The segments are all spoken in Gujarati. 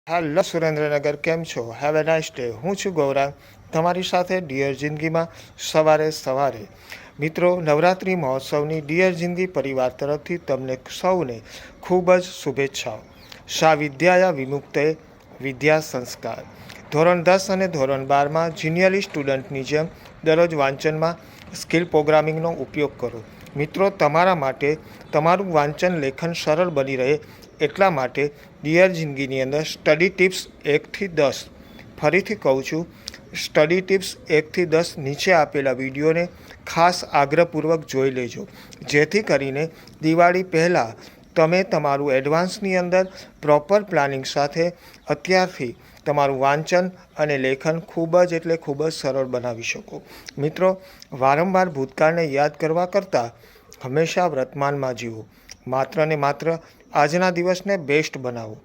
હાલો સુરેન્દ્રનગર, કેમ છો? Have a nice day. હું છું ગૌરાંગ, તમારી સાથે ડિયર જિંદગીમાં સવારે મિત્રો, નવરાત્રિ મહોત્સવની ડિયર જિંદગી પરિવાર તરફથી તમને સૌને ખૂબ જ શુભેચ્છાઓ. શા વિદ્યાયા વિમુક્તે વિદ્યા સંસ્કાર. ધોરણ 10 અને ધોરણ 12માં જુનિયર સ્ટુડન્ટની જેમ દરરોજ વાંચનમાં સ્કિલ પ્રોગ્રામિંગનો ઉપયોગ કરો. મિત્રો, તમારા માટે તમારું વાંચન લેખન સરળ બની રહે એટલા માટે ડિયર જિંદગીની અંદર સ્ટડી ટિપ્સ 1થી 10, ફરીથી કહું છું, સ્ટડી ટિપ્સ 1થી 10 નીચે આપેલા વિડીયોને ખાસ આગ્રહપૂર્વક જોઈ લેજો, જેથી કરીને દિવાળી પહેલાં તમે તમારું એડવાન્સની અંદર પ્રોપર પ્લાનિંગ સાથે અત્યારથી તમારું વાંચન અને લેખન ખૂબ જ સરળ બનાવી શકો. મિત્રો, વારંવાર ભૂતકાળને યાદ કરવા કરતાં હંમેશા વર્તમાનમાં જીવો. માત્ર ને માત્ર આજના દિવસને બેસ્ટ બનાવો.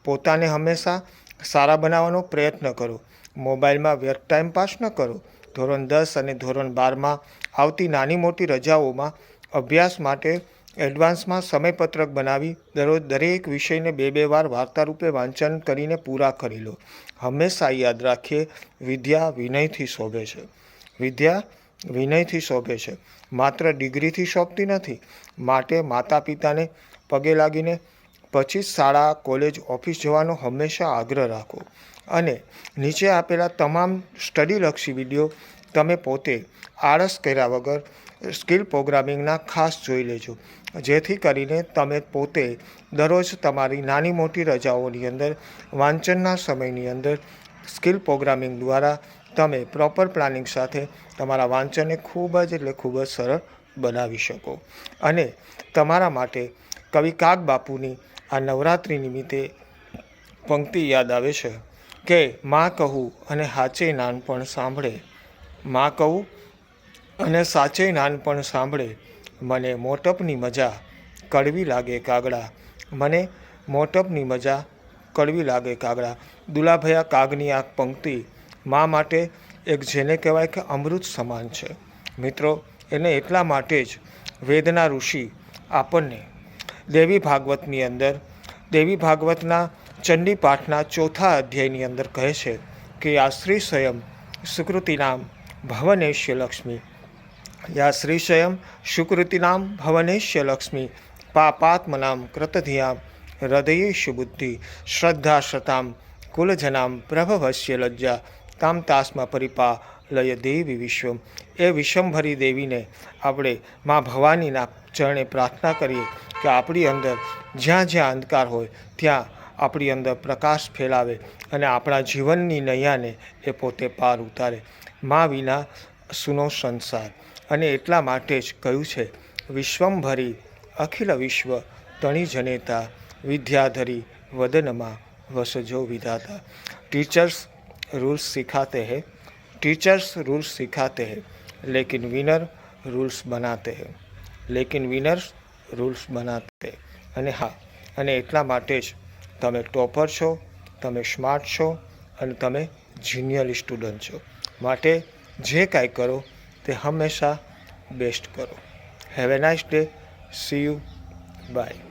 પોતાને હંમેશા સારા બનાવવાનો પ્રયત્ન કરો. મોબાઈલમાં વ્યર્થ ટાઈમ પાસ ન કરો. ધોરણ 10 અને ધોરણ 12માં આવતી નાની મોટી રજાઓમાં અભ્યાસ માટે એડવાન્સમાં સમયપત્રક બનાવી દરરોજ દરેક વિષયને બે વાર વાર્તા રૂપે વાંચન કરીને પૂરા કરી લો. હંમેશા યાદ રાખીએ, વિદ્યા વિનયથી શોભે છે. વિદ્યા વિનયથી શોભે છે, માત્ર ડિગ્રીથી શોભતી નથી. માટે માતા પિતાને પગે લાગીને પછી શાળા, કોલેજ, ઓફિસ જવાનો હંમેશા આગ્રહ રાખો. અને નીચે આપેલા તમામ સ્ટડીલક્ષી વિડીયો તમે પોતે આળસ કર્યા વગર સ્કિલ પ્રોગ્રામિંગના ખાસ જોઈ લેજો, જેથી કરીને તમે પોતે દરરોજ તમારી નાની મોટી રજાઓની અંદર વાંચનના સમયની અંદર સ્કિલ પ્રોગ્રામિંગ દ્વારા તમે પ્રોપર પ્લાનિંગ સાથે તમારા વાંચનને ખૂબ જ સરળ બનાવી શકો. અને તમારા માટે કવિ કાગ બાપુની આ નવરાત્રિ નિમિત્તે પંક્તિ યાદ આવે છે કે માં કહું અને સાચે નાનપણ સાંભળે, માં કહું અને સાચે નાનપણ સાંભળે, મને મોટપની મજા કડવી લાગે કાગડા, મને મોટપની મજા કડવી લાગે કાગડા. દુલાભયા કાગની આ પંક્તિ મા માટે એક જેને કહેવાય કે અમૃત સમાન છે. મિત્રો, એને એટલા માટે જ વેદના ઋષિ આપણને દેવી ભાગવતની અંદર દેવી ભાગવતના ચંડી પાઠના 4થા અધ્યાયની અંદર કહે છે કે યા શ્રી સ્વયં સુકૃતિનામ ભવનેશ્ય લક્ષ્મી, યા શ્રી સ્વયં સુકૃતિનામ ભવનેશ્ય લક્ષ્મી, પાપાત્મનામ કૃતધિયામ હૃદયેશુ બુદ્ધિ, શ્રદ્ધા શતામ કુલજનામ પ્રભવસ્ય લજ્જા, તામ તાસ્મા પરિપાલય દેવી વિશ્વમ. એ વિશ્વંભરી દેવીને આપણે મા ભવાનીના ચરણે પ્રાર્થના કરીએ કે આપણી અંદર જ્યાં જ્યાં અંધકાર હોય ત્યાં આપણી અંદર પ્રકાશ ફેલાવે અને આપણા જીવનની નૈયાને એ પોતે પાર ઉતારે. મા વિના સૂનો સંસાર. અને એટલા માટે જ કહ્યું છે, વિશ્વંભરી અખિલ વિશ્વ તણી જનેતા, વિદ્યાધરી વદનમાં વસજો વિધાતા. टीचर्स रूल्स सिखाते हैं, टीचर्स रूल्स सिखाते हैं, लेकिन विनर रूल्स बनाते हैं, लेकिन विनर्स रूल्स बनाते. અને હા, અને એટલા માટે જ તમે ટોપર છો, તમે સ્માર્ટ છો અને તમે જીનિયર સ્ટુડન્ટ છો. માટે જે કાંઈ કરો તે હંમેશા બેસ્ટ કરો. Have a nice day. See you. By.